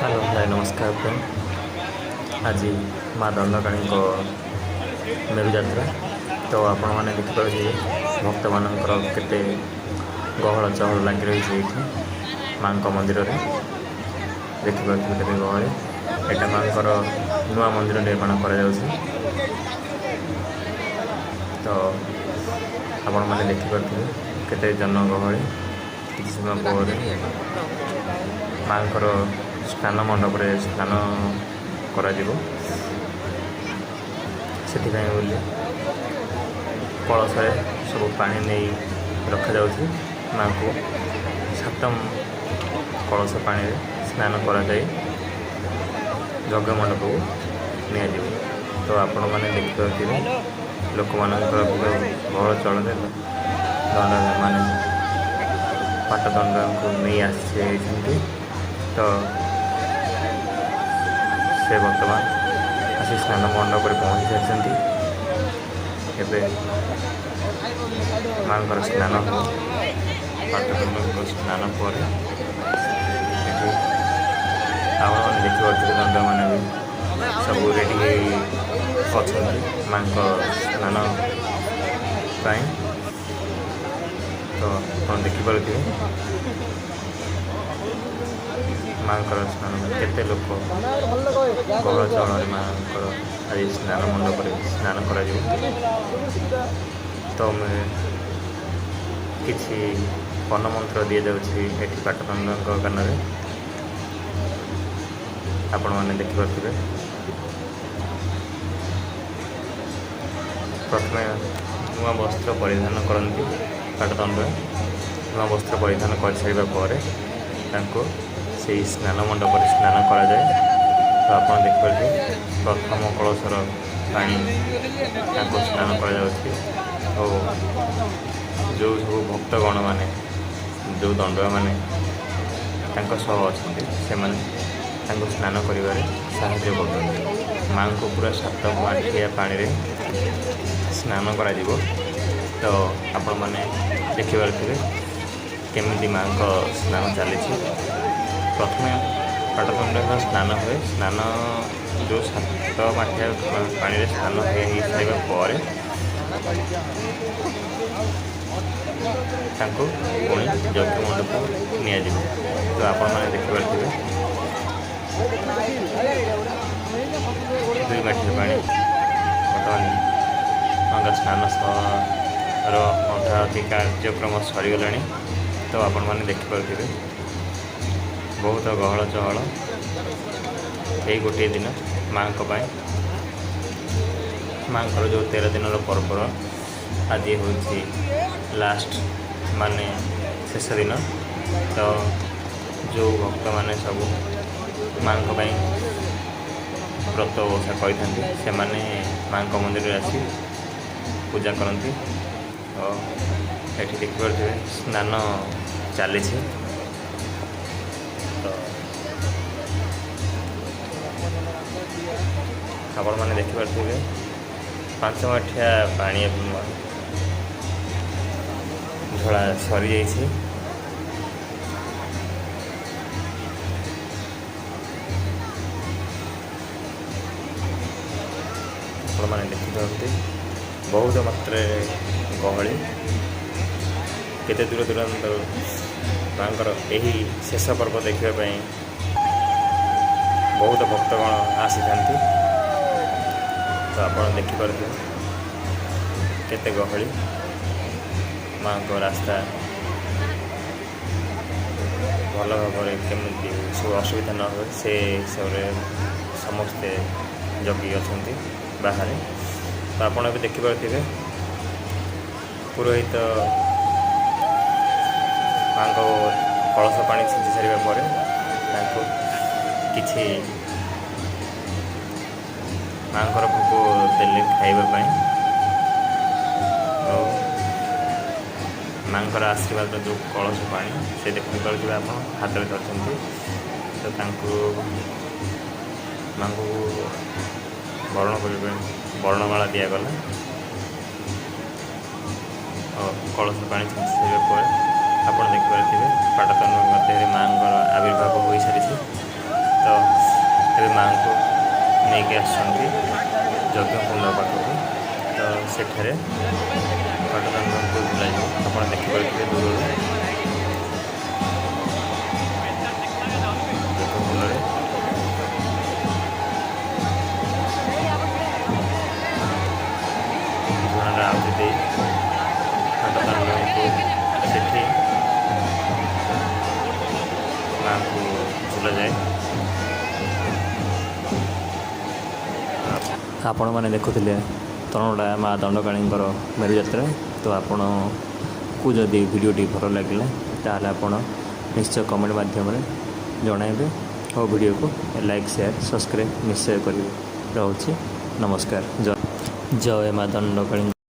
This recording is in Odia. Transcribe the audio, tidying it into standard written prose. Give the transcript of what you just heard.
ହ୍ୟାଲୋ ଭାଇ ନମସ୍କାର ଫ୍ରେଣ୍ଡ। ଆଜି ମା ଦଣ୍ଡକାଳୀଙ୍କ ମେରୁଯାତ୍ରା। ତ ଆପଣମାନେ ଦେଖିପାରୁଥିବେ ଭକ୍ତମାନଙ୍କର କେତେ ଗହଳ ଚହଳ ଲାଗି ରହିଛି ଏଇଠି ମାଙ୍କ ମନ୍ଦିରରେ। ଦେଖିପାରୁଥିବେ କେତେ ଗହଳି। ଏଇଟା ମାଙ୍କର ନୂଆ ମନ୍ଦିର ନିର୍ମାଣ କରାଯାଉଛି। ତ ଆପଣମାନେ ଦେଖିପାରୁଥିବେ କେତେ ଜନଗହଳି। କିଛି ସମୟ ପରେ ମାଙ୍କର ସ୍ନାନ ମଣ୍ଡପରେ ସ୍ନାନ କରାଯିବ। ସେଥିପାଇଁ ବୋଲି କଳସରେ ସବୁ ପାଣି ନେଇ ରଖାଯାଉଛି। ମାଙ୍କୁ 7 କଳସ ପାଣିରେ ସ୍ନାନ କରାଯାଇ ଯଜ୍ଞ ମଣ୍ଡପକୁ ନିଆଯିବ। ତ ଆପଣମାନେ ଦେଖିପାରୁଥିବେ ଲୋକମାନଙ୍କର ଗହଳ ଚଳରେ ଦଣ୍ଡମାନେ ପାଟଦଣ୍ଡଙ୍କୁ ନେଇ ଆସିଛନ୍ତି। ତ ସେ ବର୍ତ୍ତମାନ ଆସି ସ୍ନାନ ମଣ୍ଡପରେ ପହଞ୍ଚି ସାରିଛନ୍ତି। ଏବେ ମାଙ୍କର ସ୍ନାନ ହେବ। ପାଟଦଣ୍ଡଙ୍କ ସ୍ନାନ ପରେ ଏଠି ଆପଣମାନେ ଦେଖିପାରୁଥିବେ ଦଣ୍ଡମାନେ ବି ସବୁ ରେଡ଼ି ହେଇ ଅଛନ୍ତି ମାଙ୍କ ସ୍ନାନ ପାଇଁ। ତ ଆପଣ ଦେଖିପାରୁଥିବେ ମାଙ୍କର ସ୍ନାନ କେତେ ଲୋକ ଗହଳ ଚହଳରେ ମାଙ୍କର ଆଜି ସ୍ନାନ ମଣ୍ଡପରେ ସ୍ନାନ କରାଯିବ। ତ କିଛି ବନମନ୍ତ୍ର ଦିଆଯାଉଛି ଏଠି ପାଟଦଣ୍ଡଙ୍କ କାନରେ। ଆପଣମାନେ ଦେଖିପାରୁଥିବେ ପ୍ରଥମେ ନୂଆ ବସ୍ତ୍ର ପରିଧାନ କରନ୍ତି। ପାଟଦଣ୍ଡରେ ନୂଆ ବସ୍ତ୍ର ପରିଧାନ କରିସାରିବା ପରେ ତାଙ୍କୁ ସେହି ସ୍ନାନ ମଣ୍ଡପରେ ସ୍ନାନ କରାଯାଏ। ତ ଆପଣ ଦେଖିପାରୁଥିବେ ପ୍ରଥମ କଳସର ପାଣି ତାଙ୍କୁ ସ୍ନାନ କରାଯାଉଛି ଓ ଯେଉଁ ସବୁ ଭକ୍ତଗଣମାନେ ଯେଉଁ ଦଣ୍ଡୁଆମାନେ ତାଙ୍କ ସହ ଅଛନ୍ତି ସେମାନେ ତାଙ୍କୁ ସ୍ନାନ କରିବାରେ ସାହାଯ୍ୟ କରୁଛନ୍ତି। ମାଙ୍କୁ ପୁରା 7 ମାଠିଆ ପାଣିରେ ସ୍ନାନ କରାଯିବ। ତ ଆପଣମାନେ ଦେଖିପାରୁଥିବେ କେମିତି ମାଙ୍କ ସ୍ନାନ ଚାଲିଛି। ପ୍ରଥମେ ପାଟଦଣ୍ଡଙ୍କ ସ୍ନାନ ହୁଏ। ସ୍ନାନ ଯେଉଁ 7 ମାଠିଆ ପାଣିରେ ସ୍ନାନ ହେଇସାରିବା ପରେ ତାଙ୍କୁ ପୁଣି ଯଜ୍ଞ ମଣ୍ଡପକୁ ନିଆଯିବ। ତ ଆପଣମାନେ ଦେଖିପାରୁଥିବେ 2 ମାଠିଆ ପାଣି ବର୍ତ୍ତମାନ ମାଙ୍କ ସ୍ନାନ ସହର ଅଧା ଅଧି କାର୍ଯ୍ୟକ୍ରମ ସରିଗଲାଣି। ତ ଆପଣମାନେ ଦେଖିପାରୁଥିବେ ବହୁତ ଗହଳ ଚହଳ ଏଇ ଗୋଟିଏ ଦିନ ମାଙ୍କ ପାଇଁ। ମାଙ୍କର ଯେଉଁ 13 ଦିନର ପର୍ବର ଆଜି ହେଉଛି ଲାଷ୍ଟ ମାନେ ଶେଷ ଦିନ। ତ ଯେଉଁ ଭକ୍ତମାନେ ସବୁ ମାଙ୍କ ପାଇଁ ବ୍ରତ ଓଷା କରିଥାନ୍ତି ସେମାନେ ମାଙ୍କ ମନ୍ଦିରରେ ଆସି ପୂଜା କରନ୍ତି। ତ ଏଠି ଦେଖିପାରୁଥିବେ ସ୍ନାନ ଚାଲିଛି। ତ ଆପଣମାନେ ଦେଖିପାରୁଥିବେ 5 ମାଠିଆ ପାଣି ଢଳା ସରିଯାଇଛି। ଆପଣମାନେ ଦେଖିପାରନ୍ତି ବହୁତ ମାତ୍ରାରେ ଗହଳି। କେତେ ଦୂର ଦୂରାନ୍ତର ମାଙ୍କର ଏହି ଶେଷ ପର୍ବ ଦେଖିବା ପାଇଁ ବହୁତ ଭକ୍ତଗଣ ଆସିଥାନ୍ତି। ତ ଆପଣ ଦେଖିପାରୁଥିବେ କେତେ ଗହଳି। ମାଙ୍କ ରାସ୍ତା ଭଲ ଭାବରେ କେମିତି ସବୁ ଅସୁବିଧା ନ ହୁଏ ସେ ହିସାବରେ ସମସ୍ତେ ଜଗି ଅଛନ୍ତି ବାହାରେ। ତ ଆପଣ ଏବେ ଦେଖିପାରୁଥିବେ ପୁରୋହିତ ମାଙ୍କ କଳସ ପାଣି ଛିଞ୍ଚି ସାରିବା ପରେ ତାଙ୍କୁ କିଛି ମାଙ୍କର ଭୋଗ ଦେଲେ ଖାଇବା ପାଇଁ। ଆଉ ମାଙ୍କର ଆଶୀର୍ବାଦ ଯେଉଁ କଳସ ପାଣି ସେ ଦେଖିପାରୁଥିବେ ଆପଣ ହାତରେ ଧରିଛନ୍ତି। ତ ତାଙ୍କୁ ମାଙ୍କୁ ବରଣ କରିବା ପାଇଁ ବର୍ଣ୍ଣମାଳା ଦିଆଗଲା। କଳସ ପାଣି ଛିଞ୍ଚି ସାରିବା ପରେ ଆପଣ ଦେଖିପାରୁଥିବେ ପାଟଦଣ୍ଡ ମଧ୍ୟରେ ମାଙ୍କର ଆବିର୍ଭାବ ହୋଇସାରିଛି। ତ ଦଣ୍ଡକାଳୀଙ୍କୁ ନେଇକି ଆସିଛନ୍ତି ଯଜ୍ଞକୁଣ୍ଡ ପାଖକୁ। ତ ସେଠାରେ ପାଟଦାଣ୍ଡକୁ ବୁଲାଯିବ। ଆପଣ ଦେଖିପାରୁଥିବେ ଦୂରରୁ ଯଜ୍ଞକୁଣ୍ଡରେ ଝୁଣାରେ ଆହୁତି ଦେଇ ପାଟଦାଣ୍ଡକୁ ସେଠି ମା'ଙ୍କୁ ବୁଲାଯାଏ। ଆପଣମାନେ ଦେଖୁଥିଲେ ତରଣଡ଼ା ମା ଦଣ୍ଡକାଳୀଙ୍କର ମେରୁଯାତ୍ରା। ତ ଆପଣଙ୍କୁ ଯଦି ଭିଡ଼ିଓଟି ଭଲ ଲାଗିଲା ତାହେଲେ ଆପଣ ନିଶ୍ଚୟ କମେଣ୍ଟ ମାଧ୍ୟମରେ ଜଣାଇବେ ଓ ଭିଡ଼ିଓକୁ ଲାଇକ୍ ସେୟାର ସବସ୍କ୍ରାଇବ୍ ନିଶ୍ଚୟ କରିବେ। ରହୁଛି ନମସ୍କାର। ଜୟ ମା ଦଣ୍ଡକାଳୀ।